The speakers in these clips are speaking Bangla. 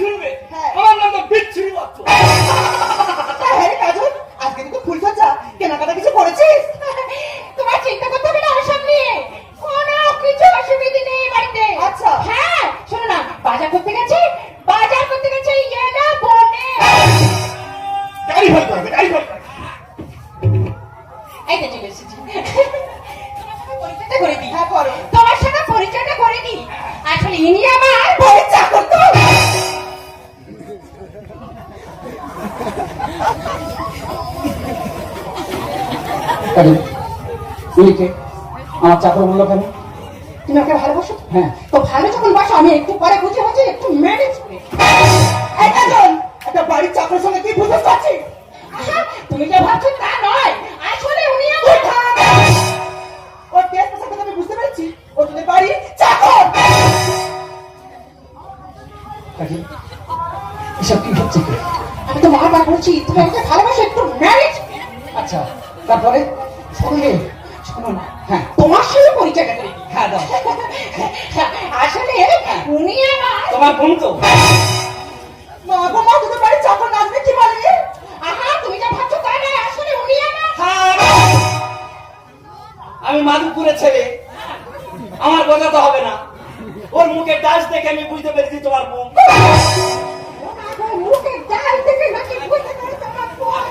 শুনবে আমার নাম তো বিচ্ছিরি বাচ্চা। হ্যাঁ কাজল, আজকে কিন্তু ফুল সজ্জা কেনাকাটা কিছু করেছিস? তোমার চিন্তা করতে হবে না ওসব নিয়ে, কোনো কিছু অসুবিধা নেই বাড়িতে। আচ্ছা। হ্যাঁ শোনো না, বাজার করতে গেছে ইয়েটা বনে। গাড়ি ভাই করবে, গাড়ি ভাই করবে। এই তো চলে এসেছি। পরিচয়টা করে দিই। হ্যাঁ করো। তোমার সঙ্গে পরিচয়টা করে দিই। আসলে ইনি আমার পরিচয় করতে হবে। আমার চাকর বললো কেন? তুমি ওকে ভালোবাসো? হ্যাঁ। তো ভালো যখন বাসো, আমি একটু পরে বুঝে হচ্ছে একটু ম্যানেজ করে। এই কাজল, একটা বাড়ির চাকরের সঙ্গে কি বুঝতে পারছিস? তুমি যা ভাবছো তা নয়, আসলে উনি আমার ওর টেস্ট পোশাক আমি বুঝতে পেরেছি, ও তোদের বাড়ির চাকর। এসব কি হচ্ছে কি? আমি তো বারবার বলছি তুমি আমাকে ভালোবাসো, একটু ম্যানেজ। আচ্ছা, তারপরে শুনলে? শোনো না, হ্যাঁ, তোমার সঙ্গে পরিচয়টা করে দিই। হ্যাঁ দাও। আসলে উনি আমার তোমার বোন তো? মা গো মা, তোদের বাড়ির চাকর নাচবে কি বলে? আহা তুমি যা ভাবছো তা নয়, আসলে উনি আমার আমি মাধবপুরের ছেলে, আমার বোঝাতে হবে না। ওর মুখের ডাস দেখে আমি বুঝতে পেরেছি তোমার বোন। মুখে ডাল থেকে নাকি বুঝতে পারছো আমার বোন।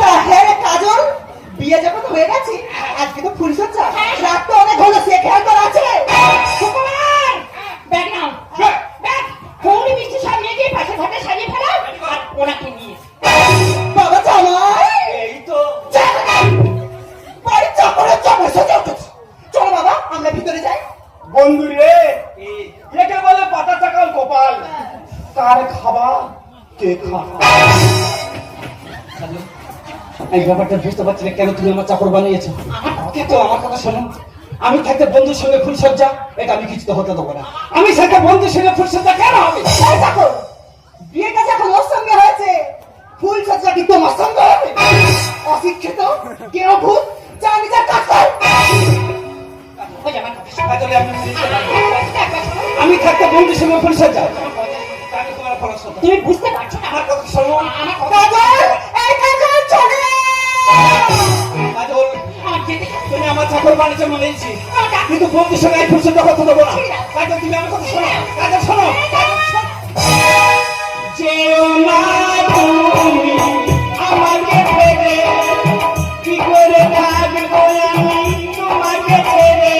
তা হ্যাঁ রে কাজল, বিয়ে যখন হয়ে গেছে, আজকে তো ফুল সজ্জা, রাত তো অনেক হলো, সে খেয়াল তোর আছে? সুকুমার, ব্যাগ নাও, ব্যাগ। কৌড়ি মিষ্টি সাজিয়ে দিয়ে পাশে ঘাটে সাজিয়ে ফেলাও, আর ওনাকে নিয়ে বাবা জামাই, এই তো বাড়ির চাকরের চাকর সজ্জা উঠেছে। চলো বাবা, আমরা ভিতরে যাই। বন্ধু রে, একে বলে পাতা চাকাল কপাল। কার খাবা কে খাবা। এই ব্যাপারটা বুঝতে পারছি না, কেন তুমি আমার চাকর বানিয়েছো? কিন্তু আমার কথা শোনো, আমি থাকতে বন্ধুর সঙ্গে ফুলসজ্জা, এটা আমি কিছুতে হতে দেবো না। আমি থাকতে বন্ধুর সঙ্গে ফুলসজ্জা কেন হবে? এই চাকর, বিয়েটা যখন ওর সঙ্গে হয়েছে, ফুল সজ্জা কি তোমার সঙ্গে হবে? অশিক্ষিত, কেউ ভূত, যা নিজের কাজ কর। ওই আমার কথা শোনো। কাজলে আমি বুঝতে পারি না। আমি থাকতে বন্ধুর সঙ্গে ফুলসজ্জা, আমি তোমার ফলো শোনো। তুমি বুঝতে পারছো না আমার কথা শোনো। আমার কথা। কাজল, এই কাজল চলে। কাজল, আমার যেতে তুমি আমার চাকর বানিয়েছো মানেছি, কিন্তু বন্ধুর সঙ্গে এই ফুলসজ্জা করতে দেবো না। কাজল, তুমি আমার কথা শোনো। কাজল শোনো, কাজল শোনো। যেও না তুমি আমাকে ছেড়ে, কি করে থাকবো আমি তোমাকে ছেড়ে।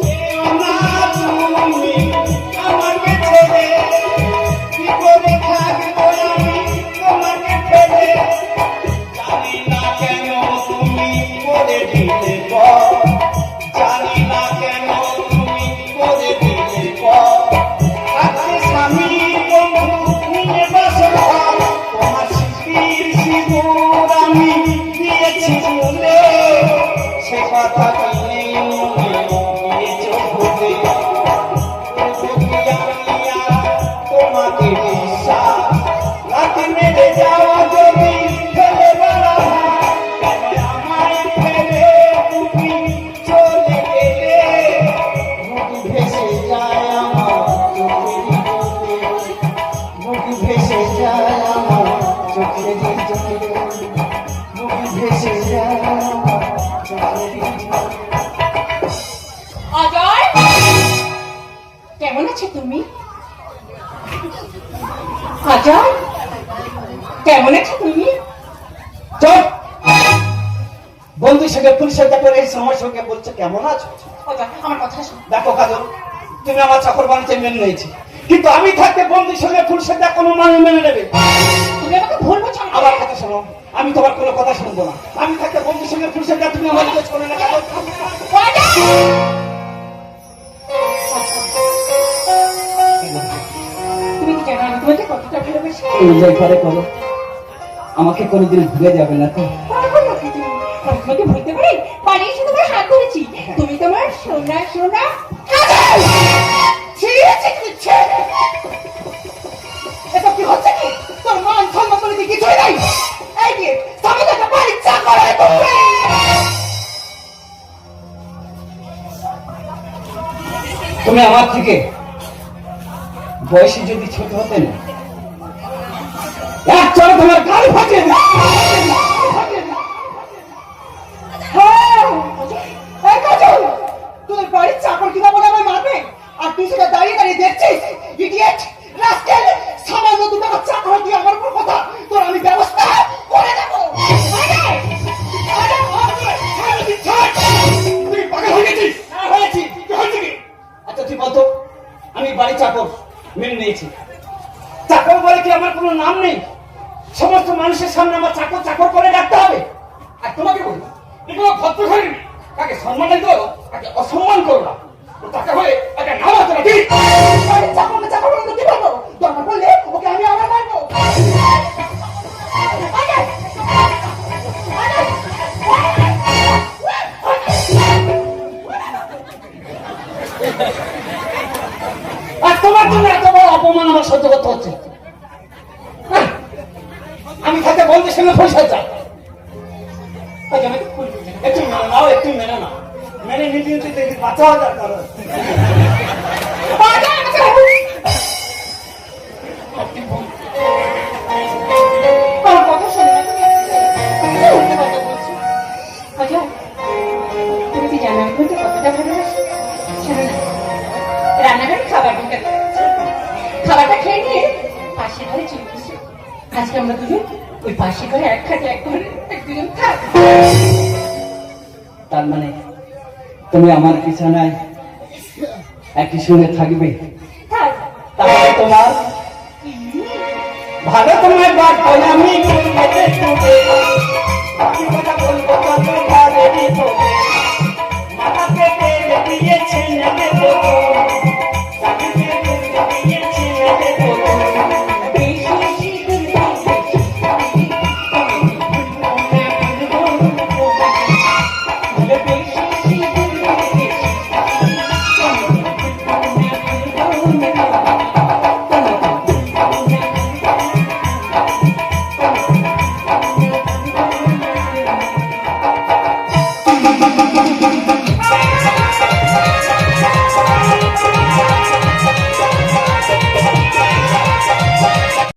যেও না তুমি আমাকে ছেড়ে, কি করে থাকবো আমি তোমাকে ছেড়ে। জানি না কেন তুমি করে দিতে পর, জানি না কেন তুমি করে দিতে পর। আজকে স্বামী বন্ধু নিয়ে বাসর ঘর, তোমার স্মৃতির সিঁদুর আমি দিয়েছি ভুলে, সে কথা তুমি দিয়েছ ভুলে। তোমাকে বিশ্বাস রাতে মেরে যাওয়া যদি ফেলে বেড়া, কেন আমায় ফেলে তুমি চলে গেলে। মুখ ভেসে যায় আমার চোখের জলে, মুখ ভেসে যায় আমার চোখের জলে, মুখ ভেসে যায় আমার চোখের জলে। অজয়, কেমন আছো তুমি? অজয়, কেমন আছো তুমি? চল, বন্ধুর সঙ্গে ফুলসজ্জা করে এই সময় সঙ্গে বলছো কেমন আছো? অজয়, আমার কথা শোনো। দেখো কাজল, তুমি আমার চাকর বানিয়ে মেনে নিয়েছি, কিন্তু আমি থাকতে বন্ধুর সঙ্গে ফুলসজ্জা কোনো মানুষ মেনে নেবে? তুমি আমাকে ভুল বলছো না। আমার কথা শোনো, আমি তোমার কোনো কথা শুনবো না। আমি থাকতে বন্ধুর সঙ্গে ফুলসজ্জা তুমি আমার কাজ করে না। কাজল, তুমি কি জানো আমি তোমাকে কতটা ভালোবাসি? এনজয় করে করো, আমাকে কোনোদিন ভুলে যাবে না তো? পাগল নাকি তুমি? আমি তোমাকে ভুলতে পারি? পালিয়ে এসে তোমার হাত ধরেছি, তুমি তোমার সোনা সোনা কাজল। ছিঁড়েছে কি ছেড়ে? এটা কি হচ্ছে কি? তোর মান সম্মান বলে কি কিছুই নাই? এই যে স্বামী একটা বাড়ির চাকর হয়ে তুমি। তুমি আমার থেকে বয়সে যদি ছোট হতে না, এক চড়ে তোমার গাল ফাটিয়ে দিই। হ্যাঁ, এই কাজল, তুই বাড়ির চাকর কিনা বলে আমায় মারবে, আর তুই সেটা দাঁড়িয়ে দাঁড়িয়ে দেখছিস? ইডিয়েট, রাস্কেল, সামান্য 2 টাকা চাকর দিয়ে আমার উপর কথা, তোর আমি ব্যবস্থা করে দেবো। তুই পাগল হয়ে গেছিস? হ্যাঁ, হয়েছি। কি হয়েছে কি? আচ্ছা তুই বলতো, আমি বাড়ি চাকর মেনে নিয়েছি, চাকর বলে কি আমার কোনো নাম নেই? সমস্ত মানুষের সামনে আমার চাকর চাকর করে ডাকতে হবে? আর তোমাকে বলবো, এগুলো ভদ্র ঘরে তাকে সম্মান দিও, তাকে অসম্মান করো না। ও টাকা হয়ে একটা নাম আছে না, ঠিক? বাড়ির চাকরকে চাকর বলে তো কি বলবো? দরকার পড়লে ওকে আমি আবার মারবো। আর তোমার জন্য এত বড় অপমান আমার সহ্য করতে হচ্ছে। হ্যাঁ, আমি তাকে বলতে সঙ্গে পয়সা চাই। আচ্ছা, একটু মেনে নাও, একটু মেনে নাও। মেনে নিতে নিতে দেখি বাঁচা দরকার। আমার কথা শোনো না, তুমি উল্টো কথা বলছো। অজয়, তুমি কি জানো আমি তোমাকে কতটা ভালোবাসি? শোনো না, রান্নাঘরে খাবার ঢুকে দিয়েছে। খাবারটা খেয়ে নিয়ে পাশের ঘরে চলে গেছে। আজকে আমরা দুজন ওই পাশের ঘরে এক খাটে এক ঘরে দুজন থাক। তার মানে তুমি আমার বিছানায় একই সঙ্গে থাকবে? থাক। তাহলে তোমার ভালো তোমার বাদ বলে আমি কথা বলবো, কত ভালো